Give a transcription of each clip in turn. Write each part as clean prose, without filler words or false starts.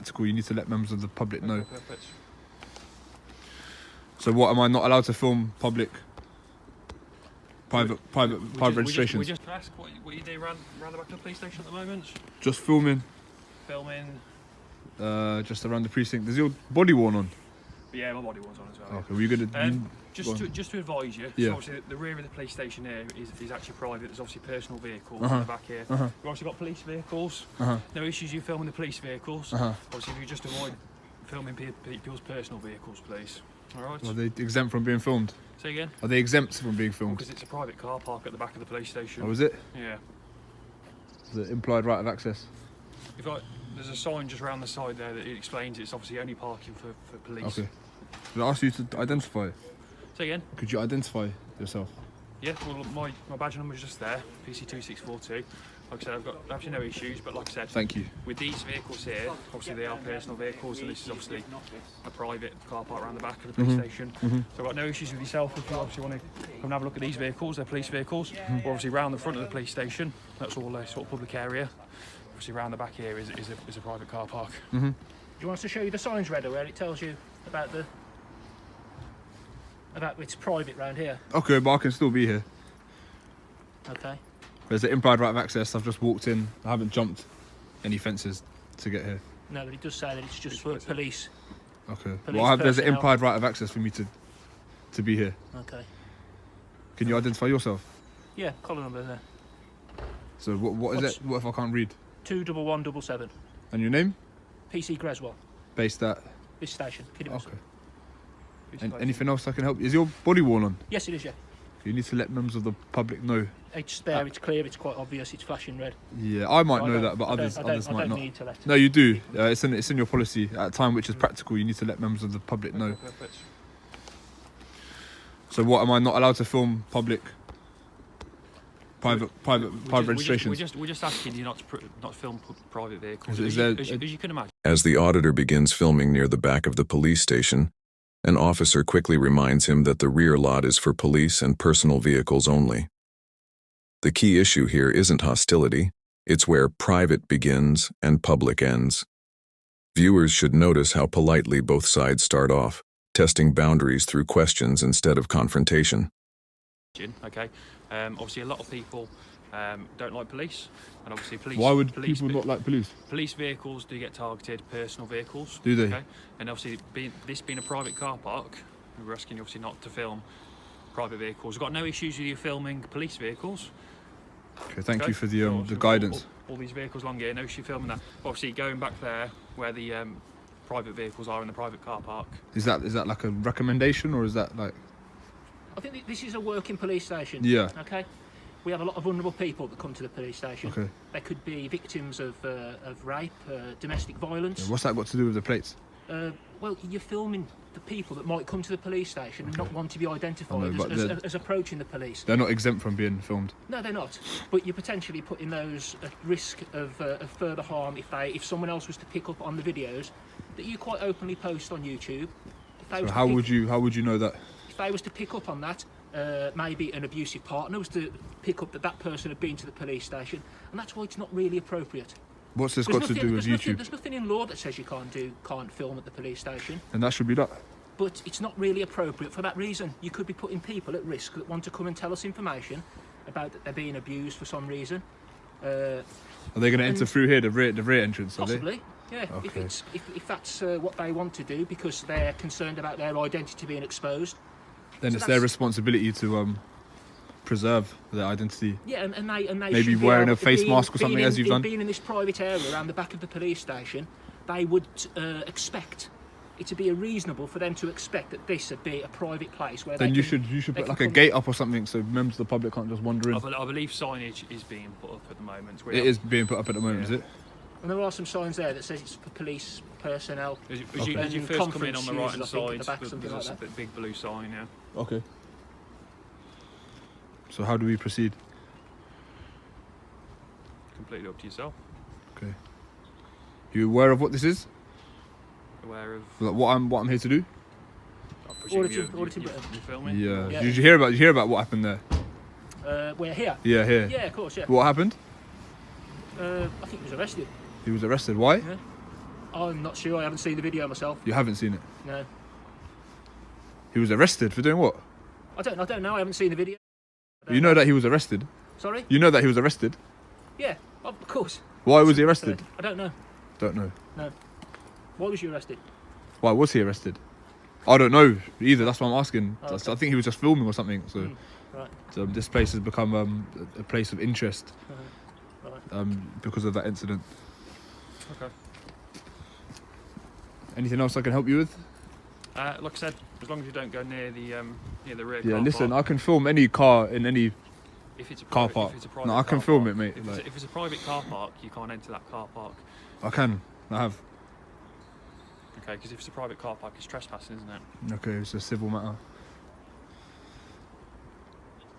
practical, you need to let members of the public know. Perfect. So what, am I not allowed to film public, private registrations? We just ask what you do around the back of the police station at the moment. Just filming. Filming. Just around the precinct. There's your body worn on. Yeah, my body was on as well. Okay, were you gonna? Just to advise you, Yeah. so obviously the rear of the police station here is actually private. There's obviously personal vehicles in the back here. We've obviously got police vehicles. No issues you filming the police vehicles. Obviously, if you just avoid filming people's personal vehicles, please. All right. Are they exempt from being filmed? Say again. Are they exempt from being filmed? Because it's a private car park at the back of the police station. Oh, is it? Yeah. The implied right of access. There's a sign just around the side there that it explains it's obviously only parking for police. Okay. Did I ask you to identify? Say again. Could you identify yourself? Yeah, well, my badge number is just there, PC2642. Like I said, I've got absolutely no issues, but like I said, Thank you. with these vehicles here, obviously they are personal vehicles, and this is obviously a private car park around the back of the police station. So I've got no issues with yourself if you obviously want to come and have a look at these vehicles. They're police vehicles. We're obviously round the front of the police station. That's all a sort of public area. Obviously round the back here is a private car park. Do you want us to show you the signs, Redder, where it tells you about it's private round here? Okay, but I can still be here. Okay. There's an implied right of access. I've just walked in. I haven't jumped any fences to get here. No, but it does say that it's just for police. Okay. Police Well, there's an personnel. implied right of access for me to be here. Okay. Can you identify yourself? Yeah, collar number there. So what is it? What if I can't read? 21177. And your name? PC Greswell. Based at. This station, Kidderminster. Okay. And anything else I can help you? Is your body worn on? Yes, it is. Yeah. You need to let members of the public know. It's there. It's clear. It's quite obvious. It's flashing red. Yeah, I might So know that, but others I might don't not. need to let. No, you do. It's in your policy. At a time which is practical, you need to let members of the public know. Perfect. So what, am I not allowed to film public, private registrations? We're just asking you not to film private vehicles. Is as you can imagine. As the auditor begins filming near the back of the police station, an officer quickly reminds him that the rear lot is for police and personal vehicles only. The key issue here isn't hostility, it's where private begins and public ends. Viewers should notice how politely both sides start off, testing boundaries through questions instead of confrontation. Okay, obviously a lot of people don't like police, and obviously police. Why would people not like police? Police vehicles do get targeted, personal vehicles. Do they? Okay, and obviously this being a private car park, we're asking you obviously not to film private vehicles. We've got no issues with you filming police vehicles. Okay, thank you for the So guidance. All these vehicles along here, no issue filming that. Obviously going back there where the private vehicles are in the private car park. Is that like a recommendation, or is that like? I think this is a working police station. Yeah. Okay. We have a lot of vulnerable people that come to the police station. Okay. They could be victims of rape, domestic violence. What's that got to do with the plates? Well, you're filming the people that might come to the police station and not want to be identified I know, but as approaching the police. They're not exempt from being filmed. No, they're not. But you're potentially putting those at risk of further harm if someone else was to pick up on the videos that you quite openly post on YouTube. So how would you know that? If they was to pick up on that, maybe an abusive partner was to pick up that person had been to the police station, and that's why it's not really appropriate. What's this got to do with YouTube? There's nothing in law that says you can't film at the police station. And that should be that. But it's not really appropriate for that reason. You could be putting people at risk that want to come and tell us information about that they're being abused for some reason. Are they going to enter through here, the rear entrance? Possibly, yeah. Okay. If that's what they want to do because they're concerned about their identity being exposed. Then it's their responsibility to preserve their identity. Yeah, and they maybe should be wearing able a face mask or something, as you've done. Being in this private area around the back of the police station, they would expect it to be reasonable for them to expect that this would be a private place where. Then you should put like a gate up or something so members of the public can't just wander in. I believe signage is being put up at the moment. It is being put up at the moment, is it? And there are some signs there that says it's for police personnel. As you first come in on the right hand side, there's a big blue sign. Yeah. Okay. So how do we proceed? Completely up to yourself. Okay. You aware of what this is? Aware of Like what I'm here to do? I presume auditing. you're filming. Yeah. Yeah. Did you hear about what happened there? We're here. Yeah, here. Yeah, of course. Yeah. What happened? I think he was arrested. He was arrested. Why? Yeah. I'm not sure. I haven't seen the video myself. You haven't seen it? No. He was arrested for doing what? I don't know. I haven't seen the video. You know that he was arrested? Sorry? You know that he was arrested? Yeah, of course. Why was he arrested? I don't know. Don't know. No. Why was you arrested? Why was he arrested? I don't know either. That's what I'm asking. Oh, okay. I think he was just filming or something. So, Right. so this place has become a place of interest Right. because of that incident. Okay. Anything else I can help you with? Like I said, as long as you don't go near the rear Yeah, car listen, park. I can film any car in any If it's a car private- park. if it's a private No, I car can film park- it, mate. If it's a private car park, you can't enter that car park. I can. I have. Okay, because if it's a private car park, it's trespassing, isn't it? Okay, it's a civil matter. I'm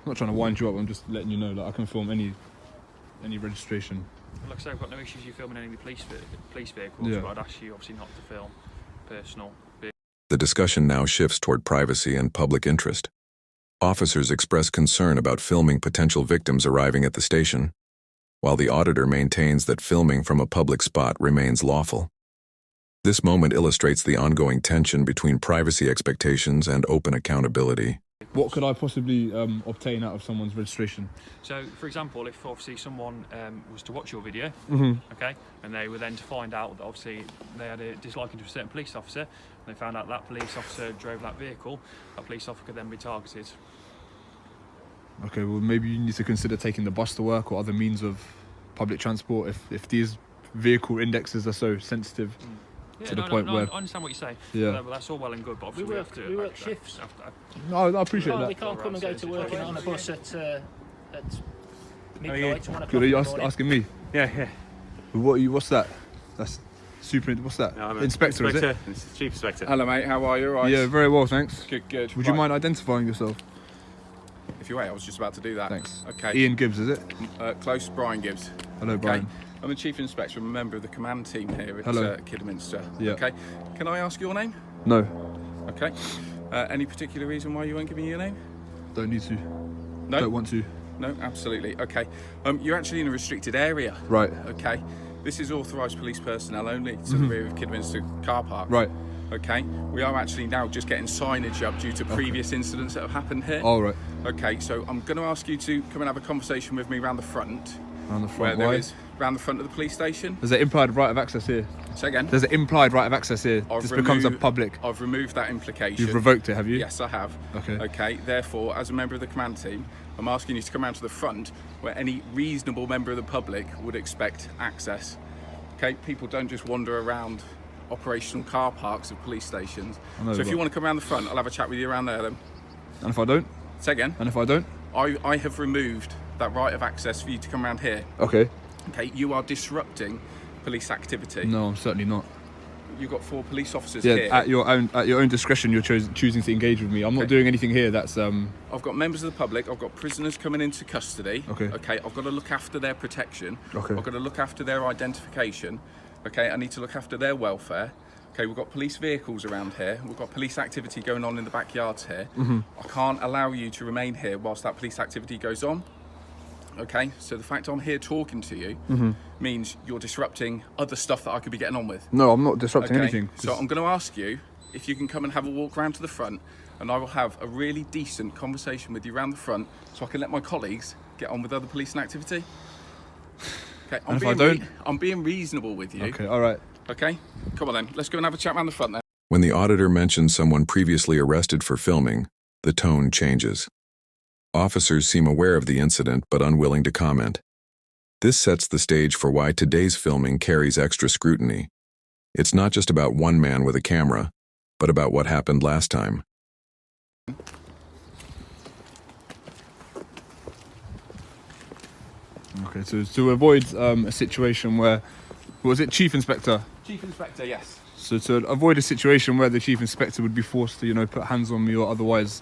not trying to wind you up. I'm just letting you know that I can film any registration. Like I say, I've got no issues you filming any police vehicles, Yeah. but I'd ask you obviously not to film personal vehicles. The discussion now shifts toward privacy and public interest. Officers express concern about filming potential victims arriving at the station, while the auditor maintains that filming from a public spot remains lawful. This moment illustrates the ongoing tension between privacy expectations and open accountability. What could I possibly obtain out of someone's registration? So, for example, if obviously someone was to watch your video, okay, and they were then to find out that obviously they had a disliking to a certain police officer, and they found out that police officer drove that vehicle, that police officer could then be targeted. Okay, well maybe you need to consider taking the bus to work or other means of public transport if these vehicle indexes are so sensitive. Yeah, To the point where- I understand what you say. Yeah. Well, that's all well and good, but obviously We have to. work shifts. No, I appreciate We that. can't come and go to work on a bus at midnight, 1 o'clock Good, are in you the morning. asking me? Yeah. What's that? That's what's that? No, I'm an Inspector, is it? It's the Chief Inspector. Hello, mate. How are you? All right? Yeah, very well, thanks. Good. Would you Right. mind identifying yourself? If you wait, I was just about to do that. Thanks. Okay. Ian Gibbs, is it? Close, Brian Gibbs. Hello, Okay. Brian. I'm the Chief Inspector. I'm a member of the command team here at Hello. Kidderminster. Yeah. Okay. Can I ask your name? No, Okay. Any particular reason why you won't give me your name? don't need to. No. Don't want to. No, absolutely. Okay. You're actually in a restricted area. Right. Okay. This is authorised police personnel only to the rear of Kidderminster car park. Right. Okay. We are actually now just getting signage up due to previous incidents that have happened here. All right. Okay, so I'm going to ask you to come and have a conversation with me around the front. Around the Where front. there Why? is round the front of the police station. There's an implied right of access here. Say again. There's an implied right of access here. This becomes a public. I've removed that implication. You've revoked it, have you? Yes, I have. Okay. Okay. Therefore, as a member of the command team, I'm asking you to come round to the front, where any reasonable member of the public would expect access. Okay. People don't just wander around operational car parks of police stations. I know, So if but- you want to come round the front, I'll have a chat with you around there then. And if I don't? Say again. And if I don't? I have removed that right of access for you to come round here. Okay. Okay, you are disrupting police activity. No, I'm certainly not. You've got 4 police officers Yeah, here. at your own discretion, you're choosing to engage with me. I'm not Okay. doing anything here that's I've got members of the public. I've got prisoners coming into custody. Okay. Okay. I've got to look after their protection. Okay. I've got to look after their identification. Okay. I need to look after their welfare. Okay. We've got police vehicles around here. We've got police activity going on in the backyards here. I can't allow you to remain here whilst that police activity goes on. Okay. So the fact I'm here talking to you means you're disrupting other stuff that I could be getting on with. No, I'm not disrupting Okay, anything. so I'm going to ask you if you can come and have a walk round to the front, and I will have a really decent conversation with you round the front, so I can let my colleagues get on with other policing activity. Okay, And if I don't? I'm being reasonable with you. Okay, all right. Okay, come on then. Let's go and have a chat round the front then. When the auditor mentions someone previously arrested for filming, the tone changes. Officers seem aware of the incident but unwilling to comment. This sets the stage for why today's filming carries extra scrutiny. It's not just about one man with a camera, but about what happened last time. Okay, so to avoid a situation where, was it Chief Inspector? Chief Inspector, yes. So to avoid a situation where the Chief Inspector would be forced to, put hands on me or otherwise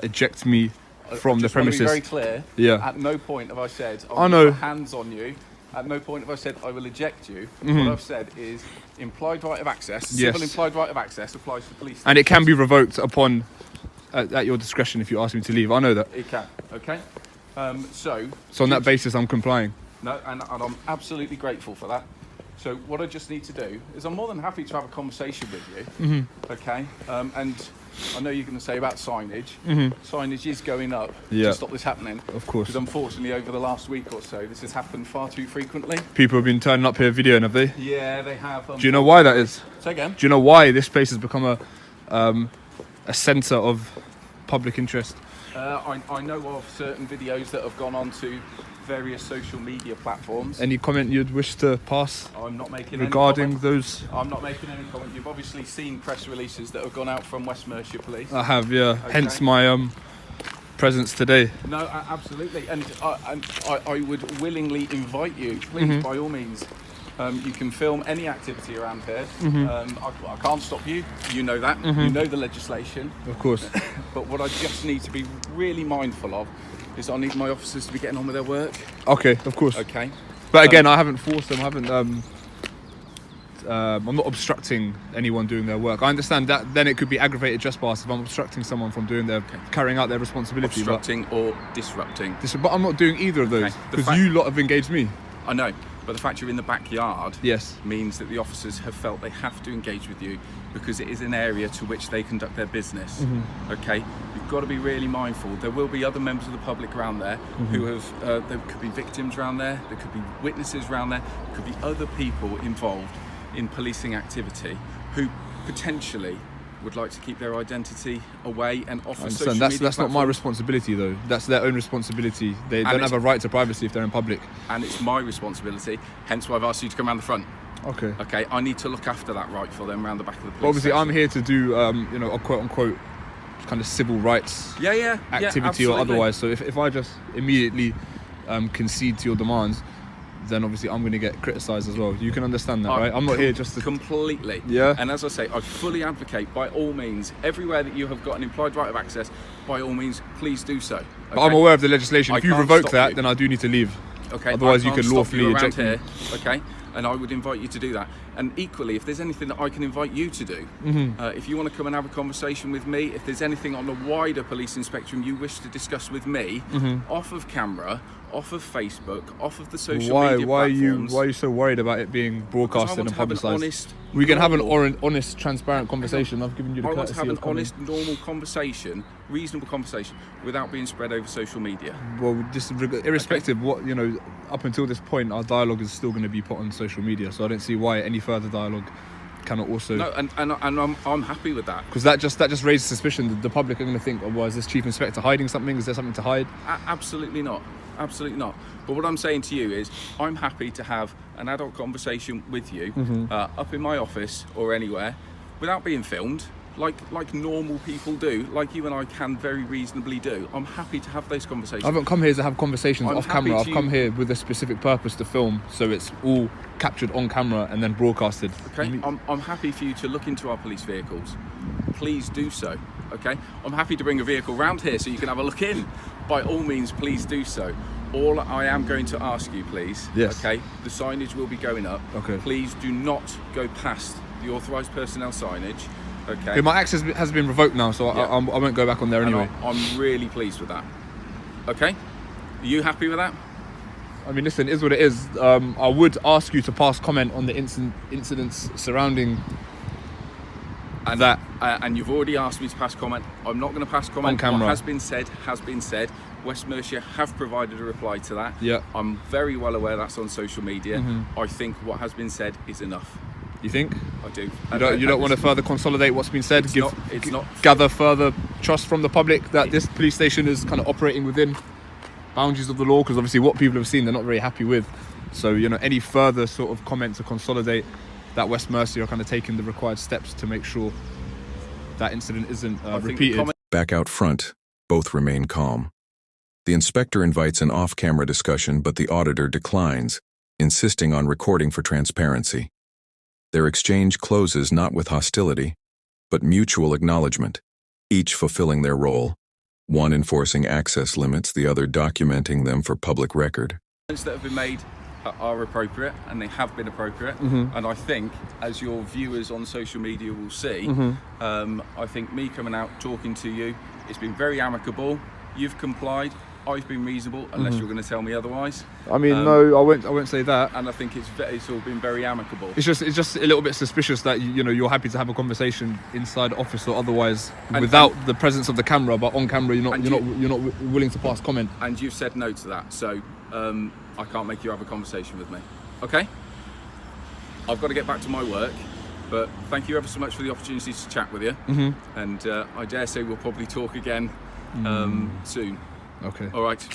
eject me from the Just want to premises. be very clear. Yeah. At no point have I said I know. put hands on you. At no point have I said I will eject you. Mm-hmm. What I've said is implied right of access. Yes. Civil implied right of access applies to police. And it can be revoked upon at your discretion if you ask me to leave. I know that. It can. Okay. So So on that basis, I'm complying. no, and I'm absolutely grateful for that. So what I just need to do is I'm more than happy to have a conversation with you, okay? And I know you're going to say about signage. Signage is going up to stop this happening. Of course. Because unfortunately, over the last week or so, this has happened far too frequently. People have been turning up here videoing, have they? Yeah, they have. Do you know why that is? Say again? Do you know why this place has become a centre of public interest? I know of certain videos that have gone on to various social media platforms. Any comment you'd wish to pass I'm not making regarding any comment. those? I'm not making any comment. You've obviously seen press releases that have gone out from West Mercia Police. I have, yeah. Okay. Hence my presence today. No, absolutely. And I would willingly invite you, please, by all means. You can film any activity around here. I can't stop you. You know that. You know the legislation. Of course. But what I just need to be really mindful of is I need my officers to be getting on with their work. Okay, of course. Okay. But again, I haven't forced them. I haven't. I'm not obstructing anyone doing their work. I understand that. Then it could be aggravated trespass if I'm obstructing someone from doing their carrying out their responsibility. Obstructing or disrupting. But I'm not doing either of those Okay. The because fact- you lot have engaged me. I know, but the fact you're in the backyard Yes. means that the officers have felt they have to engage with you because it is an area to which they conduct their business. Okay, you've got to be really mindful. There will be other members of the public around there who have. There could be victims around there. There could be witnesses around there. There could be other people involved in policing activity who potentially would like to keep their identity away and offer I social understand. media That's not my platforms. responsibility though. That's their own responsibility. They don't it's- have a right to privacy if they're in public. And it's my responsibility. Hence why I've asked you to come around the front. Okay. Okay, I need to look after that right for them around the back of the police But obviously, station. I'm here to do, a quote unquote kind of civil rights Yeah, activity or otherwise. So if I just immediately concede to your demands, then obviously I'm going to get criticised as well. You can understand that, right? I'm not here just to. Completely. Yeah. And as I say, I fully advocate, by all means, everywhere that you have got an implied right of access, by all means, please do so. But I'm aware of the legislation. I If you can't revoke stop that, you. then I do need to leave. Okay. Otherwise, I you can't could stop lawfully you around eject me. here. Okay. And I would invite you to do that. And equally, if there's anything that I can invite you to do, if you want to come and have a conversation with me, if there's anything on the wider policing spectrum you wish to discuss with me, off of camera, off of Facebook, off of the social media Why are platforms. you so worried about it being broadcasted and want to have an publicised? honest, We can have an normal- honest, transparent conversation. I've given you the I want courtesy to have an of coming. honest, normal conversation, reasonable conversation, without being spread over social media. Well, just irrespective what up until this point, our dialogue is still going to be put on social media. So I don't see why any further dialogue cannot also. No, and I'm happy with that. Because that just raises suspicion that the public are going to think, oh, well, is this Chief Inspector hiding something? Is there something to hide? Absolutely not. Absolutely not. But what I'm saying to you is, I'm happy to have an adult conversation with you up in my office or anywhere, without being filmed, like normal people do, like you and I can very reasonably do. I'm happy to have those conversations. I haven't come here to have conversations I'm off happy camera. I've to- come here with a specific purpose to film, so it's all captured on camera and then broadcasted. Okay, I'm happy for you to look into our police vehicles. Please do so. Okay, I'm happy to bring a vehicle round here so you can have a look in. By all means, please do so. All I am going to ask you, please. Yes. Okay, the signage will be going up. Okay. Please do not go past the authorised personnel signage. Okay. Okay, my access has been revoked now, so Yeah. I won't go back on there And anyway. I'm really pleased with that. Okay. Are you happy with that? I mean, listen, it is what it is. I would ask you to pass comment on the incidents surrounding And that. And you've already asked me to pass comment. I'm not going to pass comment. On camera. What has been said has been said. West Mercia have provided a reply to that. Yeah. I'm very well aware that's on social media. Mm-hmm. I think what has been said is enough. You think? I do. You don't want to further consolidate what's been said? It's not. Gather further trust from the public that this police station is kind of operating within boundaries of the law? Because obviously what people have seen, they're not very happy with. So, any further sort of comment to consolidate that West Mercia are kind of taking the required steps to make sure that incident isn't I think the repeated. comment- Back out front, both remain calm. The inspector invites an off-camera discussion, but the auditor declines, insisting on recording for transparency. Their exchange closes not with hostility, but mutual acknowledgement, each fulfilling their role, one enforcing access limits, the other documenting them for public record. Comments that have been made are appropriate, and they have been appropriate. And I think, as your viewers on social media will see, I think me coming out talking to you, it's been very amicable. You've complied. I've been reasonable, unless you're going to tell me otherwise. I mean, no, I won't say that. And I think it's all been very amicable. It's just a little bit suspicious that you're happy to have a conversation inside the office or otherwise And- without the presence of the camera, but on camera you're And not willing to pass comment. And you've said no to that, so I can't make you have a conversation with me. Okay? I've got to get back to my work, but thank you ever so much for the opportunity to chat with you. And I dare say we'll probably talk again soon. Okay. All right.